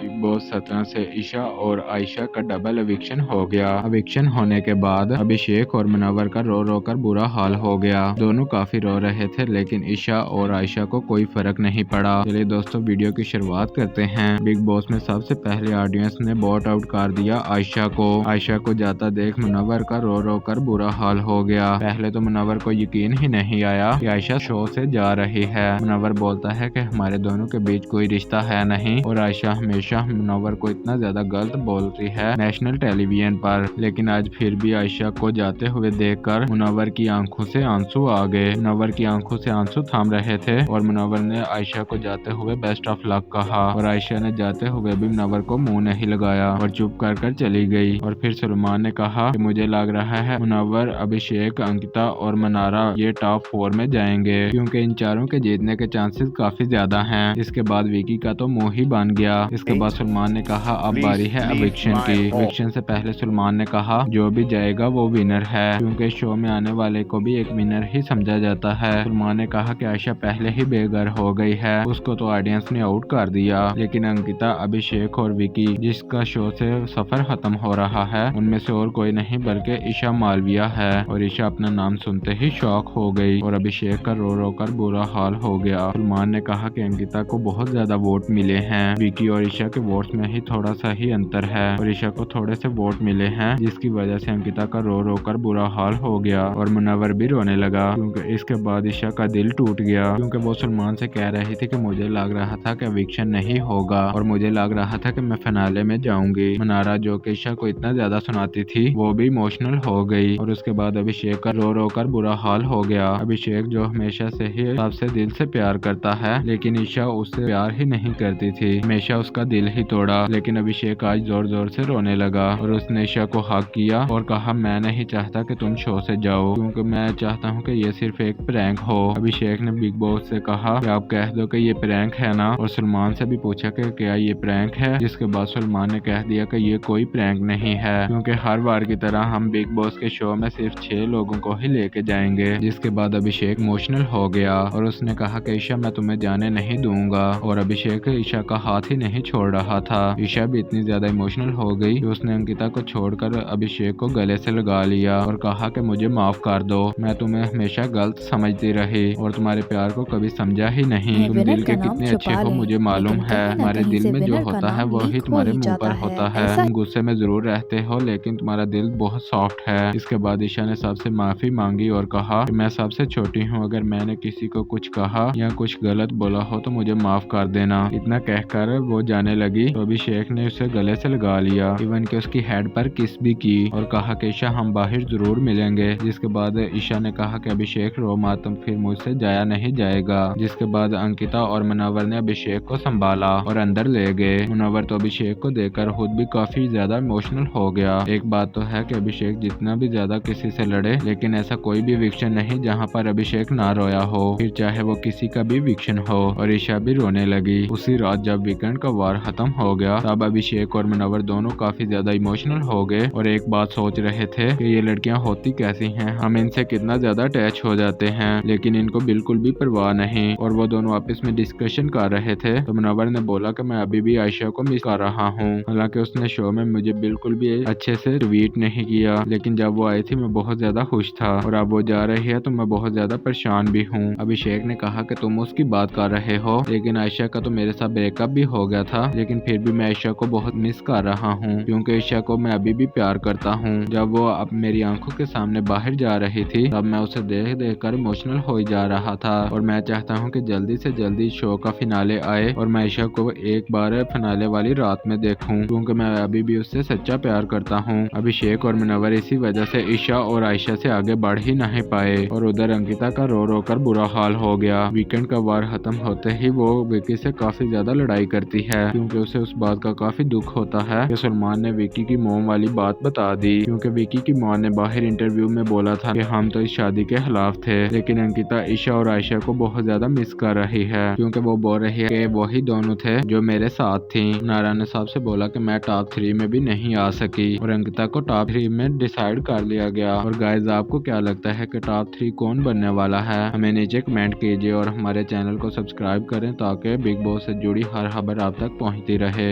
Big boss 17 से ईशा और आयशा का डबल एविक्शन हो गया। एविक्शन होने के बाद अभिषेक और मुनव्वर का रो रो कर बुरा हाल हो गया। दोनों काफी रो रहे थे, लेकिन ईशा और आयशा को कोई फर्क नहीं पड़ा। चलिए दोस्तों, वीडियो की शुरुआत करते हैं। बिग बॉस में सबसे पहले ऑडियंस ने वोट आउट कर दिया आयशा को। आयशा को जाता देख मुनव्वर का रो रो कर बुरा हाल हो गया। पहले तो मुनव्वर को यकीन ही नहीं आया कि आयशा शो से जा रही है। मुनव्वर बोलता है कि हमारे दोनों के बीच कोई रिश्ता है नहीं, और आयशा हमेशा मुनव्वर को इतना ज्यादा गलत बोलती है नेशनल टेलीविजन पर। लेकिन आज फिर भी आयशा को जाते हुए देखकर मुनव्वर की आंखों से आंसू आ गए। मुनव्वर की आंखों से आंसू थम रहे थे और मुनव्वर ने आयशा को जाते हुए बेस्ट ऑफ लक कहा, और आयशा ने जाते हुए भी मुनव्वर को मुंह नहीं लगाया और चुप कर चली गई। और फिर सलमान ने कहा कि मुझे लग रहा है मुनव्वर, अभिषेक, अंकिता और मनारा ये टॉप 4 में जाएंगे, क्योंकि इन चारों के जीतने के चांसेस काफी ज्यादा हैं। इसके बाद विकी का तो मुंह ही बन गया। इसके बाद सलमान ने कहा अब बारी है एविक्शन की। एविक्शन से पहले सलमान ने कहा जो भी जाएगा वो विनर है, क्योंकि शो में आने वाले को भी एक विनर ही समझा जाता है। सलमान ने कहा कि आयशा पहले ही बेघर हो गई है, उसको तो ऑडियंस ने आउट कर दिया। लेकिन अंकिता, अभिषेक और विकी, जिसका शो से सफर खत्म हो रहा है, उनमें से और कोई नहीं बल्कि ईशा मालविया है। और ईशा अपना नाम सुनते ही शॉक हो गई और अभिषेक का रो रो कर बुरा हाल हो गया। सलमान ने कहा कि अंकिता को बहुत ज्यादा वोट मिले हैं, विकी और ईशा के वोट्स में ही थोड़ा सा ही अंतर है, और ईशा को थोड़े से वोट मिले हैं, जिसकी वजह से अंकिता का रो रो कर बुरा हाल हो गया। और मुनव्वर भी रोने लगा, क्योंकि इसके बाद ईशा का दिल टूट गया, क्योंकि वो सलमान से कह रही थी कि मुझे लग रहा था कि एविक्शन नहीं होगा और मुझे लग रहा था कि मैं फिनाले में जाऊंगी। मनारा, जो कि ईशा को इतना ज्यादा सुनाती थी, वो भी इमोशनल हो गई। और उसके बाद अभिषेक का रो रो कर बुरा हाल हो गया। अभिषेक, जो हमेशा से ही सबसे दिल से प्यार करता है, लेकिन ईशा उससे प्यार ही नहीं करती थी, हमेशा उसका दिल ही तोड़ा। लेकिन अभिषेक आज जोर जोर से रोने लगा और उसने ईशा को हक किया और कहा मैं नहीं चाहता कि तुम शो से जाओ, क्योंकि मैं चाहता हूँ कि ये सिर्फ एक प्रैंक हो। अभिषेक ने बिग बॉस से कहा कि आप कह दो कि ये प्रैंक है ना, और सलमान से भी पूछा कि क्या ये प्रैंक है, जिसके बाद सलमान ने कह दिया कि ये कोई प्रैंक नहीं है, क्योंकि हर बार की तरह हम बिग बॉस के शो में सिर्फ 6 लोगों को ही लेके जाएंगे। जिसके बाद अभिषेक इमोशनल हो गया और उसने कहा कि ईशा, मैं तुम्हें जाने नहीं दूंगा। और अभिषेक ईशा का हाथ ही नहीं छोड़ रहा था। ईशा भी इतनी ज्यादा इमोशनल हो गई कि उसने अंकिता को छोड़कर अभिषेक को गले से लगा लिया और कहा कि मुझे माफ कर दो, मैं तुम्हें हमेशा गलत समझती रही और तुम्हारे प्यार को कभी समझा ही नहीं। तुम दिल के कितने अच्छे हो मुझे मालूम है, हमारे दिल में जो होता है वही तुम्हारे मुंह पर होता है। तुम गुस्से में जरूर रहते हो, लेकिन तुम्हारा दिल बहुत सॉफ्ट है। इसके बाद ईशा ने सबसे माफी मांगी और कहा कि मैं सबसे छोटी हूँ, अगर मैंने किसी को कुछ कहा या कुछ गलत बोला हो तो मुझे माफ कर देना। इतना कहकर वो जाने लगी तो अभिषेक ने उसे गले से लगा लिया, इवन कि उसकी हेड पर किस भी की और कहा कि ईशा, हम बाहर जरूर मिलेंगे। जिसके बाद ईशा ने कहा कि अभिषेक रो मत, तुम फिर मुझसे जाया नहीं जाएगा। जिसके बाद अंकिता और मुनव्वर ने अभिषेक को संभाला और अंदर ले गए। मुनव्वर तो अभिषेक को देखकर खुद भी काफी ज्यादा इमोशनल हो गया। एक बात तो है कि अभिषेक जितना भी ज्यादा किसी से लड़े, लेकिन ऐसा कोई भी विक्शन नहीं जहाँ पर अभिषेक ना रोया हो, फिर चाहे वो किसी का भी विक्शन हो। और ईशा भी रोने लगी। उसी रात जब वीकेंड का वार खत्म हो गया, तब अभिषेक और मुनव्वर दोनों काफी ज्यादा इमोशनल हो गए और एक बात सोच रहे थे कि ये लड़कियां होती कैसी हैं, हम इनसे कितना ज्यादा अटैच हो जाते हैं, लेकिन इनको बिल्कुल भी परवाह नहीं। और वो दोनों आपस में डिस्कशन कर रहे थे तो मुनव्वर ने बोला कि मैं अभी भी आयशा को मिस कर रहा हूँ, हालांकि उसने शो में मुझे बिल्कुल भी अच्छे से ट्वीट नहीं किया, लेकिन जब वो आई थी मैं बहुत ज्यादा खुश था, और अब वो जा रही है तो मैं बहुत ज्यादा परेशान भी हूँ। अभिषेक ने कहा कि तुम उसकी बात कर रहे हो, लेकिन आयशा का तो मेरे साथ ब्रेकअप भी हो गया था, लेकिन फिर भी मैं आयशा को बहुत मिस कर रहा हूँ, क्योंकि आयशा को मैं अभी भी प्यार करता हूँ। जब वो अब मेरी आंखों के सामने बाहर जा रही थी, तब मैं उसे देख देख कर इमोशनल हो जा रहा था, और मैं चाहता हूँ कि जल्दी से जल्दी शो का फिनाले आए और मैं आयशा को एक बार फिनाले वाली रात में देखूं, क्योंकि मैं अभी भी उससे सच्चा प्यार करता हूँ। अभिषेक और मुनव्वर इसी वजह से ईशा और आयशा से आगे बढ़ ही नहीं पाए, और उधर अंकिता का रो रो कर बुरा हाल हो गया। वीकेंड का वार खत्म होते ही वो विकी से काफी ज्यादा लड़ाई करती है, क्योंकि उसे उस बात का काफी दुख होता है कि सलमान ने विकी की मॉम वाली बात बता दी, क्योंकि विकी की मां ने बाहर इंटरव्यू में बोला था कि हम तो इस शादी के खिलाफ थे। लेकिन अंकिता ईशा और आयशा को बहुत ज्यादा मिस कर रही है, क्योंकि वो बोल रही है कि वही दोनों थे जो मेरे साथ थी। नारा ने साहब से बोला कि मैं टॉप 3 में भी नहीं आ सकी, और अंकिता को टॉप 3 में डिसाइड कर लिया गया। और गाइस, आपको क्या लगता है कि टॉप 3 कौन बनने वाला है? हमें नीचे कमेंट कीजिए और हमारे चैनल को सब्सक्राइब करें, ताकि बिग बॉस से जुड़ी हर खबर आप तक पहुंचती रहे।